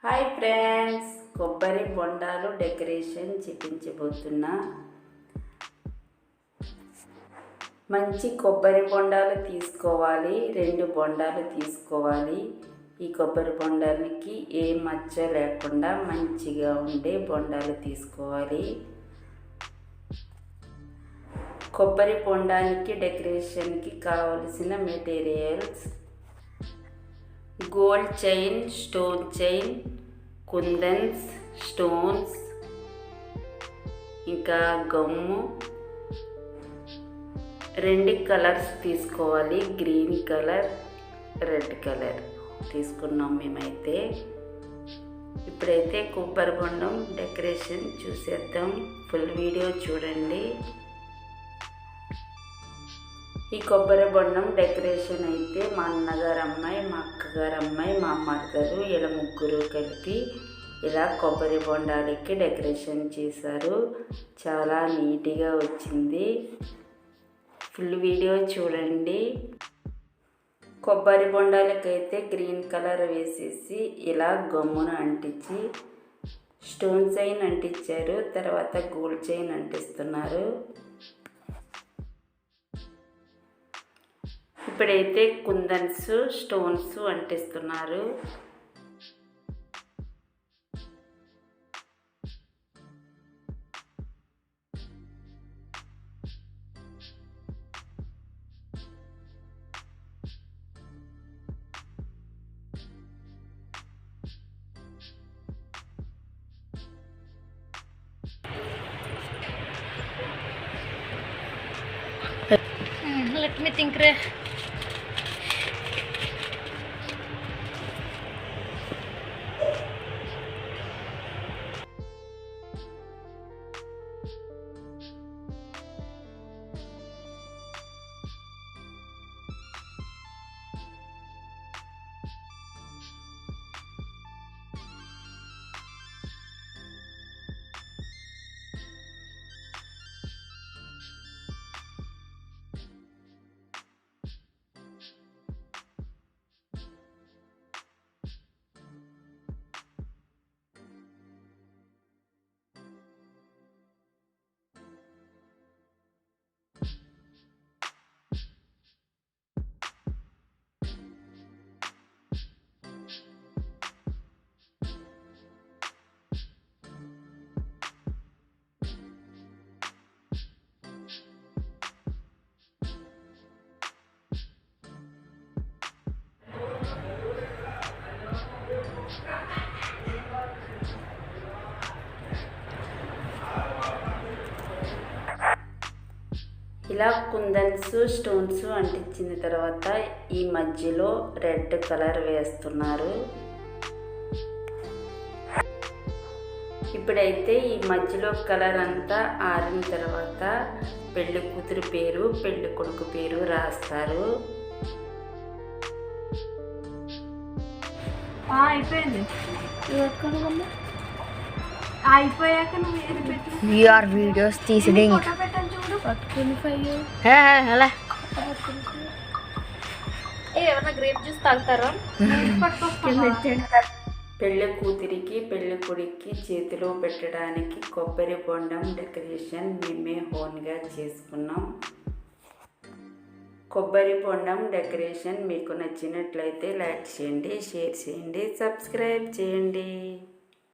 Hi friends, కొబ్బరి బొండాలు decoration చూపించబోతున్నా. మంచి కొబ్బరి బొండాలు తీసుకోవాలి. 2 బొండాలు తీసుకోవాలి. ఈ కొబ్బరి బొండాలకి ఏ మచ్చ లేకుండా మంచిగా ఉండే బొండాలు తీసుకోవాలి. కొబ్బరి బొండానికి డెకరేషన్కి కావలసిన materials: gold chain, stone chain, kundans, stones, ఇంకా గమ్ము. 2 కలర్స్ తీసుకోవాలి, గ్రీన్ కలర్, రెడ్ కలర్ తీసుకున్నాం మేమైతే. ఇప్పుడైతే కొబ్బరి బొండం డెకరేషన్ చూసేద్దాం. ఫుల్ వీడియో చూడండి. ఈ కొబ్బరి బొండం డెకరేషన్ అయితే మా అన్నగారు అమ్మాయి, మా అక్కగారు అమ్మాయి, మా మరదలు ఇలా ముగ్గురు కలిపి ఇలా కొబ్బరి బొండాలకి డెకరేషన్ చేశారు. చాలా నీట్గా వచ్చింది. ఫుల్ వీడియో చూడండి. కొబ్బరి బొండాలకైతే గ్రీన్ కలర్ వేసేసి ఇలా గమ్మును అంటించి స్టోన్ చైన్ అంటించారు. తర్వాత గోల్డ్ చైన్ అంటిస్తున్నారు. ఇప్పుడైతే కుందన్స్, స్టోన్స్ అంటిస్తున్నారు. Let me think. ఇలా కుందన్స్, స్టోన్స్ అంటించిన తర్వాత ఈ మధ్యలో రెడ్ కలర్ వేస్తున్నారు. ఇప్పుడైతే ఈ మధ్యలో కలర్ అంతా ఆరిన తర్వాత పెళ్లి కూతురు పేరు, పెళ్లి కొడుకు పేరు రాస్తారు. అయిపోయింది. అయిపోయాక వీఆర్ వీడియోస్ తీసడం ఏమన్నా గ్రేప్ జ్యూస్ తాగుతారా? పెళ్లి కూతురికి, పెళ్లి కొడుక్కి చేతిలో పెట్టడానికి కొబ్బరి బొండం డెకరేషన్ మేమే ఓన్గా చేసుకున్నాం. కొబ్బరి బొండం డెకరేషన్ మీకు నచ్చినట్లయితే లైక్ చేయండి, షేర్ చేయండి, సబ్స్క్రైబ్ చేయండి.